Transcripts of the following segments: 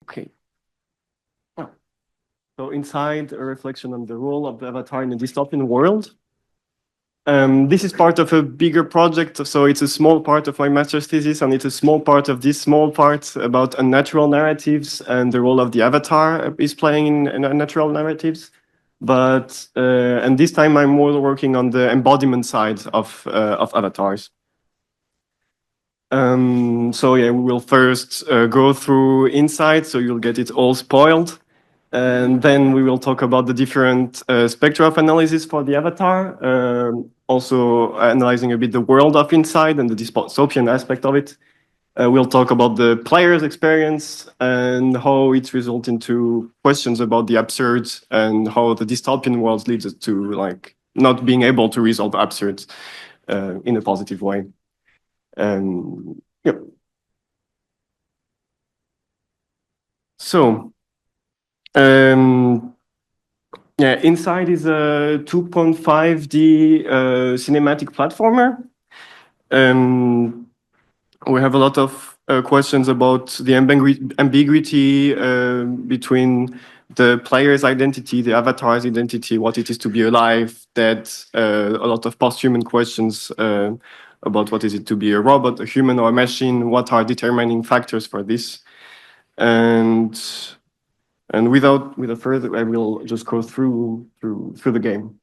Okay. So inside, a reflection on the role of the avatar in a dystopian world. This is part of a bigger project, so it's a small part of my master's thesis, and it's a small part of this small part about unnatural narratives and the role of the avatar is playing in unnatural narratives. But and this time I'm more working on the embodiment side of avatars. So yeah, we will first go through insight, so you'll get it all spoiled. And then we will talk about the different spectra of analysis for the avatar, also analyzing a bit the world of Inside and the dystopian aspect of it. We'll talk about the player's experience and how it results into questions about the absurd and how the dystopian world leads us to like not being able to resolve absurd in a positive way. Yeah. So. Yeah, Inside is a 2.5D cinematic platformer. We have a lot of questions about the ambiguity between the player's identity, the avatar's identity, what it is to be alive, dead, a lot of post-human questions about what is it to be a robot, a human, or a machine, what are determining factors for this. And without further, I will just go through the game.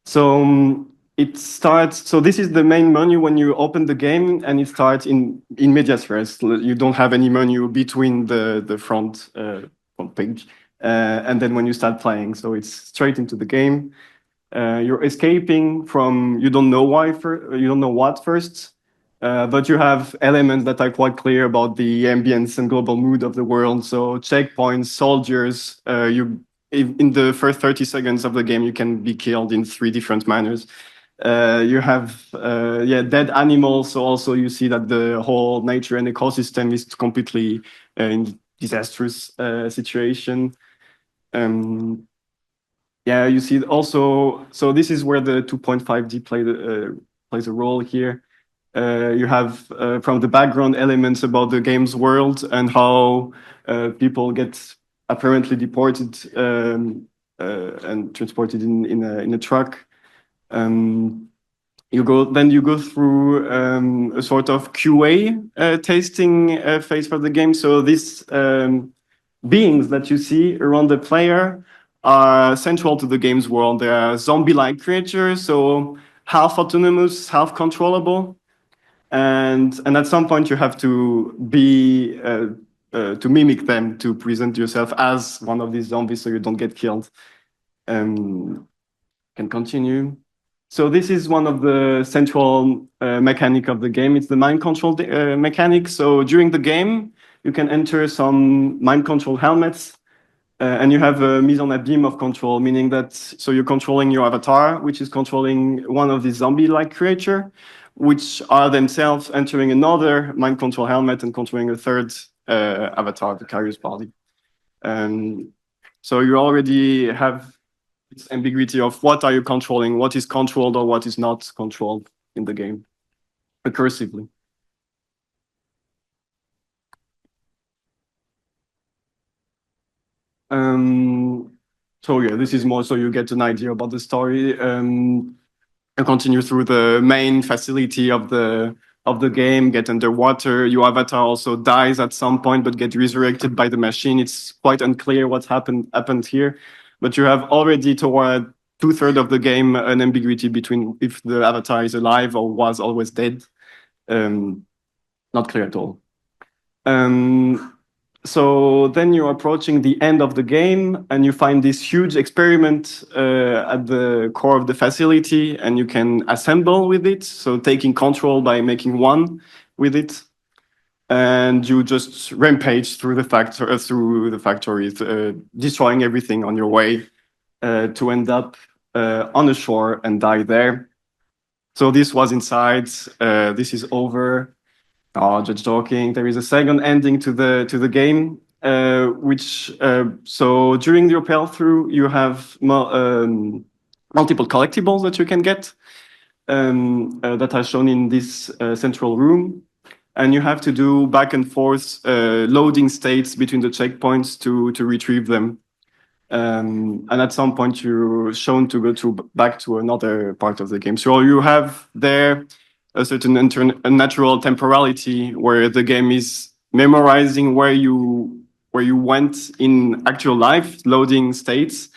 So it starts. So this is the main menu when you open the game, and it starts in medias res. You don't have any menu between the front page, and then when you start playing, so it's straight into the game. You're escaping from you don't know you don't know what first. But you have elements that are quite clear about the ambience and global mood of the world. So checkpoints, soldiers, in the first 30 seconds of the game, you can be killed in 3 different manners. You have dead animals. So also you see that the whole nature and ecosystem is completely in disastrous situation. You see also. So this is where the 2.5D plays a role here. You have from the background elements about the game's world and how people get apparently deported and transported in a truck. You go through a sort of QA tasting phase for the game. So these beings that you see around the player are central to the game's world. They are zombie-like creatures, so half autonomous, half controllable. And at some point you have to be to mimic them, to present yourself as one of these zombies so you don't get killed. Can continue. So this is one of the central mechanic of the game. It's the mind control mechanic. So during the game, you can enter some mind control helmets, and you have a mise en abîme of control, meaning that so you're controlling your avatar, which is controlling one of these zombie-like creature, which are themselves entering another mind control helmet and controlling a third avatar, the carrier's body. So you already have this ambiguity of what are you controlling, what is controlled or what is not controlled in the game, recursively. So yeah, this is more so you get an idea about the story. You continue through the main facility of the game, get underwater. Your avatar also dies at some point, but get resurrected by the machine. It's quite unclear what happened here, but you have already toward 2/3 of the game an ambiguity between if the avatar is alive or was always dead. Not clear at all. So then you're approaching the end of the game and you find this huge experiment at the core of the facility, and you can assemble with it. So taking control by making one with it. And you just rampage through the factory, destroying everything on your way to end up on the shore and die there. So this was Inside. This is over. Oh, just joking. There is a second ending to the game, which so during your playthrough you have multiple collectibles that you can get that are shown in this central room, and you have to do back and forth loading states between the checkpoints to retrieve them. And at some point, you're shown to go back to another part of the game. So you have there a certain unnatural temporality where the game is memorizing where you went in actual life, loading states.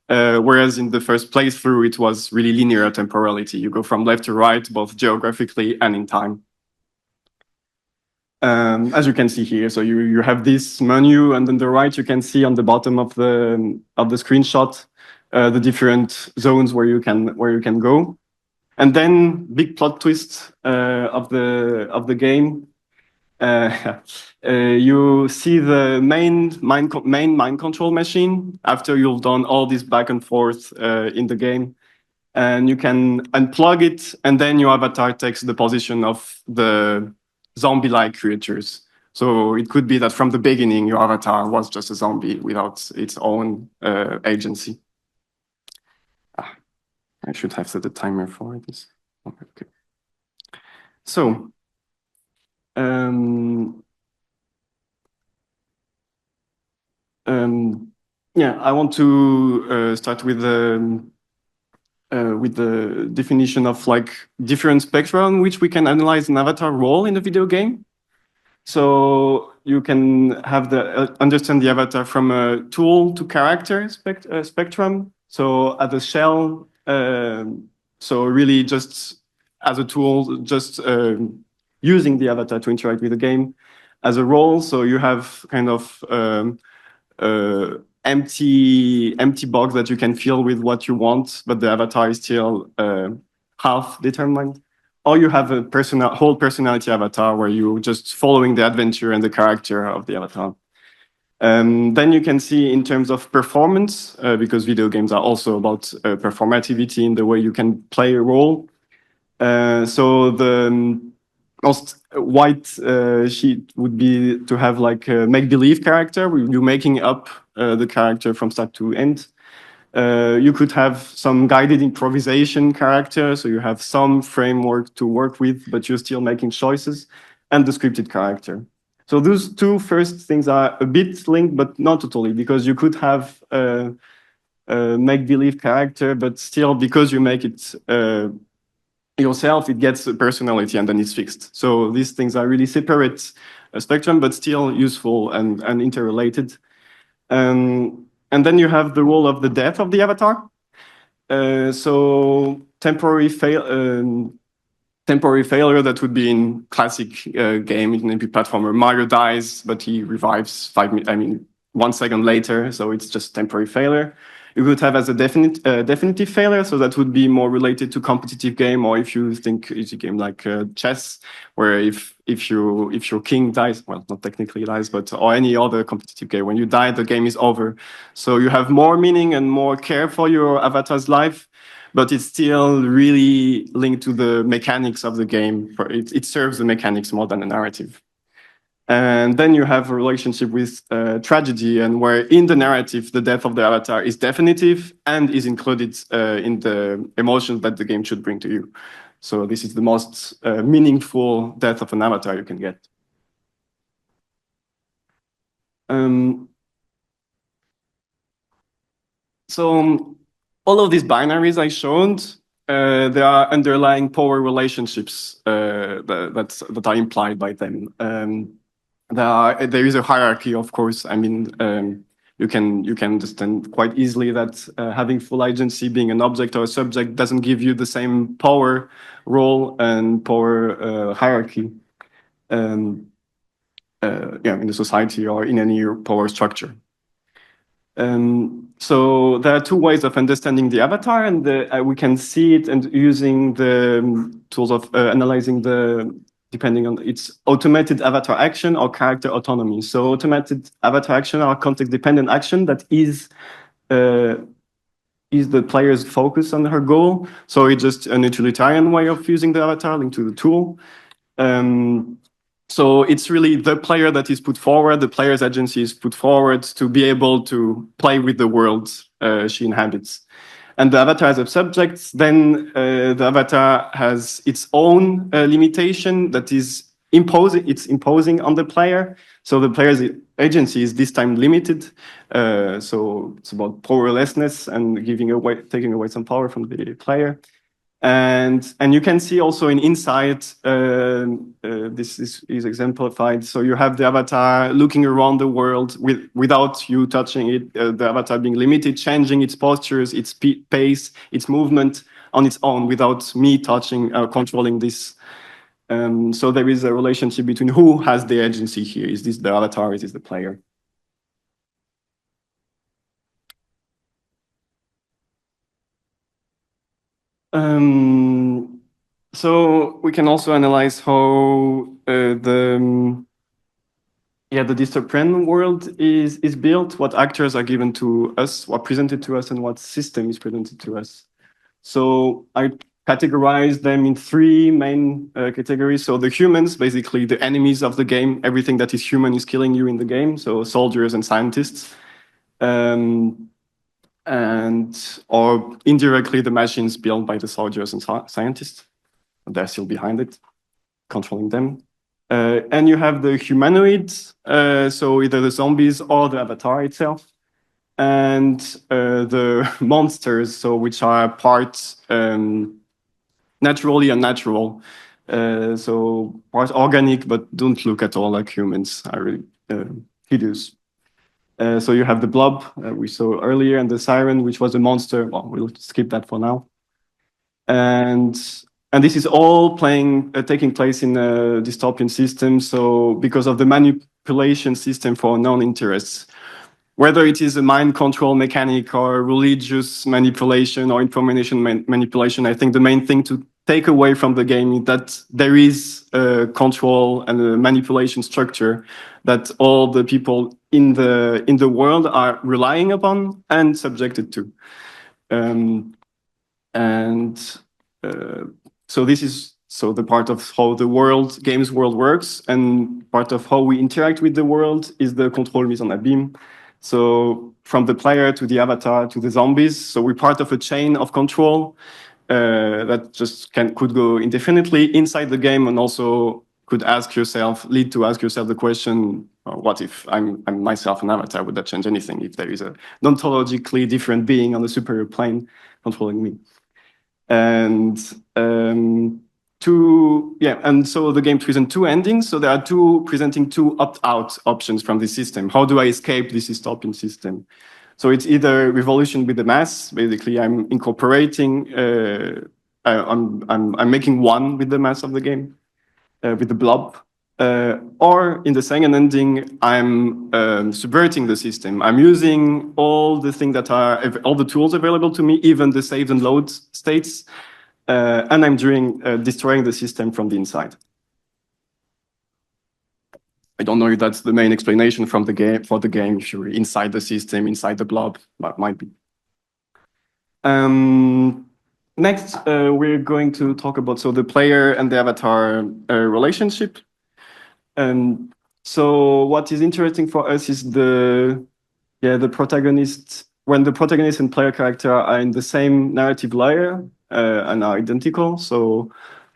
Whereas in the first playthrough, it was really linear temporality. You go from left to right, both geographically and in time. As you can see here, so you have this menu, and on the right you can see on the bottom of the screenshot the different zones where you can go, and then big plot twist of the game. You see the main mind control machine after you've done all this back and forth in the game, and you can unplug it, and then your avatar takes the position of the zombie-like creatures. So it could be that from the beginning, your avatar was just a zombie without its own agency. I should have set a timer for this. Okay. So, yeah, I want to start with the definition of like different spectra in which we can analyze an avatar role in a video game. So you can have understand the avatar from a tool to character spectrum. So at the shell, so really just as a tool, just using the avatar to interact with the game. As a role, so you have kind of empty box that you can fill with what you want, but the avatar is still half determined. Or you have a whole personality avatar where you're just following the adventure and the character of the avatar. Then you can see in terms of performance, because video games are also about performativity in the way you can play a role. So the most white sheet would be to have like a make-believe character, where you're making up the character from start to end. You could have some guided improvisation character, so you have some framework to work with, but you're still making choices, and the scripted character. So those two first things are a bit linked, but not totally, because you could have a make-believe character, but still, because you make it yourself, it gets a personality and then it's fixed. So these things are really separate spectrum, but still useful and interrelated. And then you have the role of the death of the avatar. So temporary failure, that would be in classic game, in MP platformer. Mario dies, but he revives 1 second later, so it's just temporary failure. You could have as a definitive failure, so that would be more related to competitive game, or if you think it's a game like chess, where if your king dies, well, not technically dies, but or any other competitive game, when you die, the game is over. So you have more meaning and more care for your avatar's life, but it's still really linked to the mechanics of the game. It serves the mechanics more than a narrative. And then you have a relationship with tragedy, and where in the narrative, the death of the avatar is definitive and is included in the emotions that the game should bring to you. So this is the most meaningful death of an avatar you can get. So all of these binaries I showed, there are underlying power relationships that are implied by them. There is a hierarchy, of course. I mean, you can understand quite easily that having full agency, being an object or a subject, doesn't give you the same power role and power hierarchy. In the society or in any power structure. So there are two ways of understanding the avatar, and we can see it and using the tools of analyzing depending on its automated avatar action or character autonomy. So automated avatar action are context-dependent action that is the player's focus on her goal. So it's just an utilitarian way of using the avatar linked to the tool. So it's really the player that is put forward, the player's agency is put forward to be able to play with the world she inhabits. And the avatar as a subject, then the avatar has its own limitation that is it's imposing on the player. So the player's agency is this time limited. So it's about powerlessness and taking away some power from the player. And you can see also in Insight, this is exemplified. So you have the avatar looking around the world without you touching it, the avatar being limited, changing its postures, its pace, its movement on its own without me touching or controlling this. So there is a relationship between who has the agency here. Is this the avatar? Is this the player? So we can also analyze how the dystopian world is built, what actors are given to us, what presented to us, and what system is presented to us. So I categorize them in three main categories. So the humans, basically the enemies of the game, everything that is human is killing you in the game. So soldiers and scientists. Or indirectly the machines built by the soldiers and scientists. They're still behind it, controlling them. And you have the humanoids, so either the zombies or the avatar itself. And the monsters, so which are part naturally unnatural. So part organic, but don't look at all like humans, are really hideous. So you have the blob we saw earlier, and the siren, which was a monster. Well, we'll skip that for now. And this is all taking place in a dystopian system. So because of the manipulation system for non-interests, whether it is a mind control mechanic or religious manipulation or information manipulation, I think the main thing to take away from the game is that there is a control and a manipulation structure that all the people in the world are relying upon and subjected to. So this is the part of how the games world works, and part of how we interact with the world is the control mise en abîme. So from the player to the avatar to the zombies, so we're part of a chain of control that just could go indefinitely inside the game, and also could lead to ask yourself the question, what if I'm myself an avatar? Would that change anything if there is a ontologically different being on the superior plane controlling me? And so the game presents two endings. So there are presenting two opt-out options from this system. How do I escape this dystopian system? So it's either revolution with the mass. Basically, I'm incorporating, I'm making one with the mass of the game, with the blob. Or in the second ending, I'm subverting the system. I'm using all the tools available to me, even the save and load states, and I'm destroying the system from the inside. I don't know if that's the main explanation for the game. If you're inside the system, inside the blob, that might be. Next, we're going to talk about the player and the avatar relationship. So what is interesting for us is the protagonist. When the protagonist and player character are in the same narrative layer and are identical, so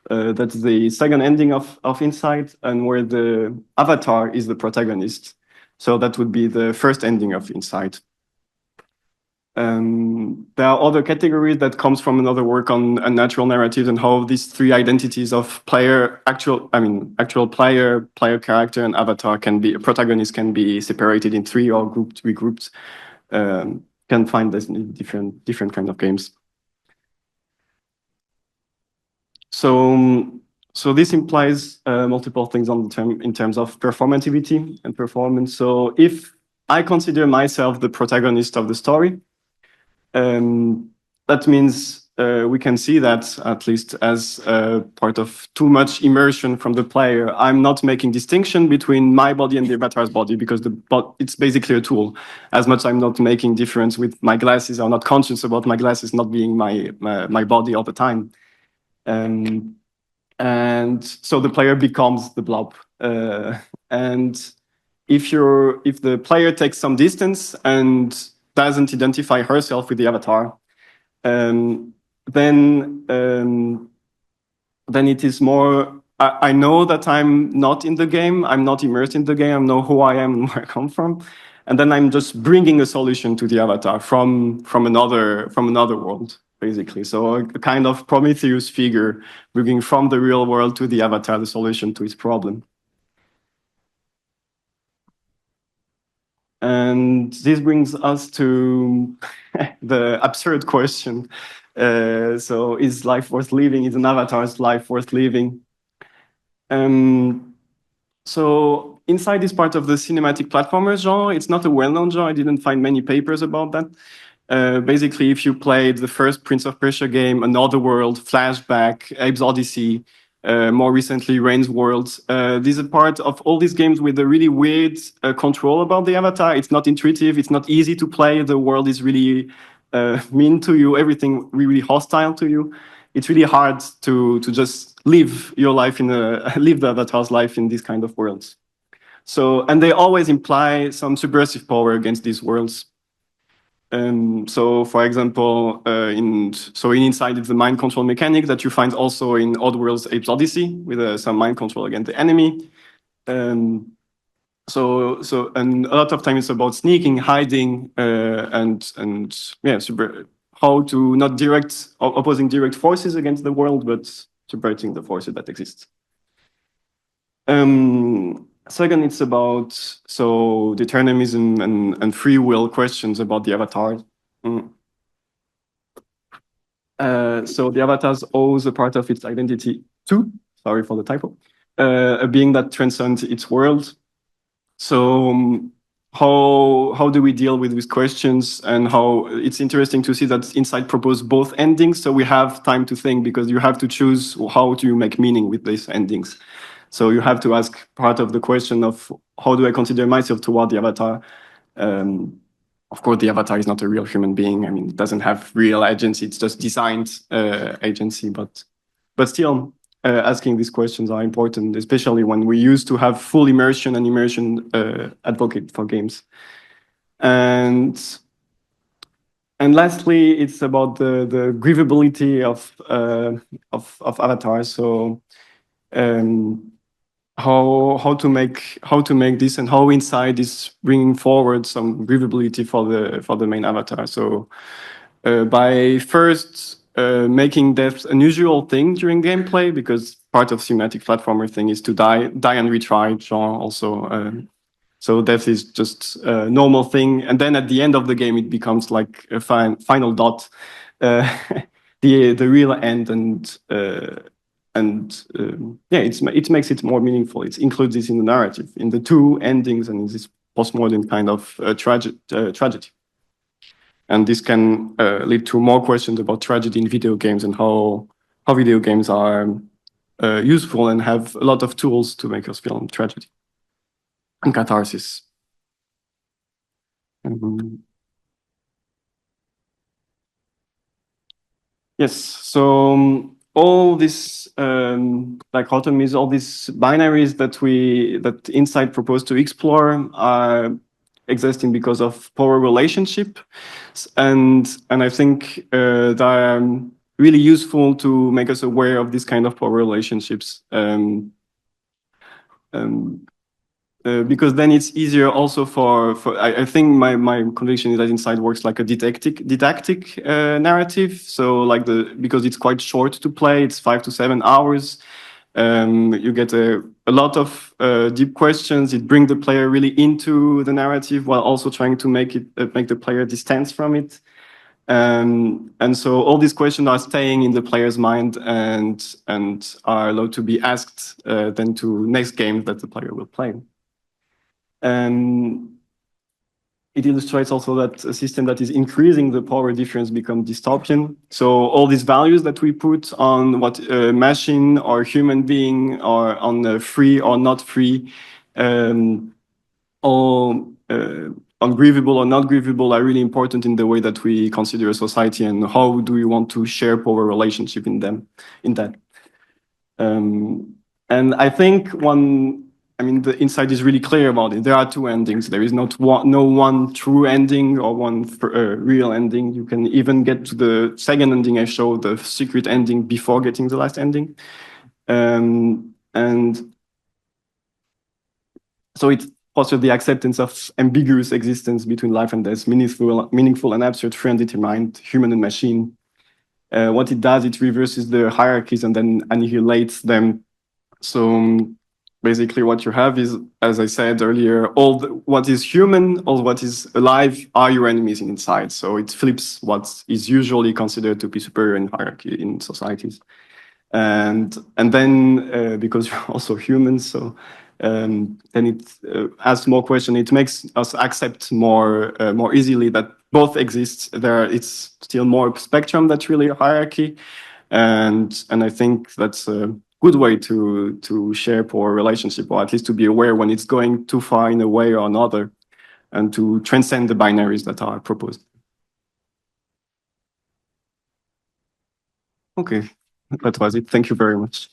that's the second ending of Insight, and where the avatar is the protagonist. So that would be the first ending of Insight. There are other categories that comes from another work on unnatural narratives and how these three identities of actual player character, and avatar protagonist can be separated in three or regrouped. Can find this in different kind of games. So this implies multiple things in terms of performativity and performance. So if I consider myself the protagonist of the story, that means we can see that, at least as part of too much immersion from the player, I'm not making distinction between my body and the avatar's body, because it's basically a tool. As much I'm not making difference with my glasses, I'm not conscious about my glasses not being my body all the time. And so the player becomes the blob. And if the player takes some distance and doesn't identify herself with the avatar, then it is more I know that I'm not in the game. I'm not immersed in the game. I know who I am and where I come from, and then I'm just bringing a solution to the avatar from another world, basically. So a kind of Prometheus figure, bringing from the real world to the avatar the solution to its problem. And this brings us to the absurd question. So is life worth living? Is an avatar's life worth living? So inside this part of the cinematic platformers genre, it's not a well-known genre. I didn't find many papers about that. Basically, if you played the first Prince of Persia game, Another World, Flashback, Abe's Odyssey, more recently Rain's World, these are part of all these games with a really weird control about the avatar. It's not intuitive. It's not easy to play. The world is really mean to you. Everything really hostile to you. It's really hard to just live your life live the avatar's life in these kind of worlds. So, and they always imply some subversive power against these worlds. So, for example, in Inside it's the mind control mechanic that you find also in Oddworld's Abe's Odyssey with some mind control against the enemy. And a lot of times it's about sneaking, hiding, how to not direct opposing direct forces against the world, but subverting the forces that exist. Second, it's about determinism and free will questions about the avatar. So the avatars owes a part of its identity to, sorry for the typo, a being that transcends its world. So how do we deal with these questions, and how it's interesting to see that Inside proposed both endings, so we have time to think, because you have to choose how do you make meaning with these endings. So you have to ask part of the question of how do I consider myself toward the avatar. Of course, the avatar is not a real human being. I mean, it doesn't have real agency. It's just designed agency. But still, asking these questions are important, especially when we used to have full immersion and immersion advocate for games. And lastly, it's about the grievability of avatars. So how to make this, and how Inside is bringing forward some grievability for the main avatar. So by first making death an usual thing during gameplay, because part of cinematic platformer thing is to die and retry, genre also. So death is just a normal thing, and then at the end of the game it becomes like a final dot, the real end, it makes it more meaningful. It includes this in the narrative, in the two endings, and in this postmodern kind of tragedy. And this can lead to more questions about tragedy in video games, and how video games are useful and have a lot of tools to make us feel tragedy and catharsis. Yes, so all these dichotomies, all these binaries that Inside proposed to explore are existing because of power relationship, and I think they are really useful to make us aware of this kind of power relationships. Because then it's easier also for I think my conviction is that Inside works like a didactic narrative. So because it's quite short to play, it's 5 to 7 hours. You get a lot of deep questions. It brings the player really into the narrative while also trying to make the player distance from it. And so all these questions are staying in the player's mind and are allowed to be asked then to next game that the player will play. And it illustrates also that a system that is increasing the power difference becomes dystopian. So all these values that we put on what machine or human being, or on free or not free, or on grievable or not grievable, are really important in the way that we consider a society, and how do we want to share power relationship in that. And I think the Inside is really clear about it. There are two endings. There is no one true ending or one real ending. You can even get to the second ending I showed, the secret ending, before getting the last ending. And And so it fosters the acceptance of ambiguous existence between life and death, meaningful and absurd, free and determined, human and machine. What it does, it reverses the hierarchies and then annihilates them. So basically what you have is, as I said earlier, what is human, all what is alive are your enemies inside. So it flips what is usually considered to be superior in hierarchy in societies. And then because you're also humans, so then it asks more question. It makes us accept more easily that both exist. It's still more spectrum that's really a hierarchy, and I think that's a good way to shape our relationship, or at least to be aware when it's going too far in a way or another, and to transcend the binaries that are proposed. Okay, that was it. Thank you very much.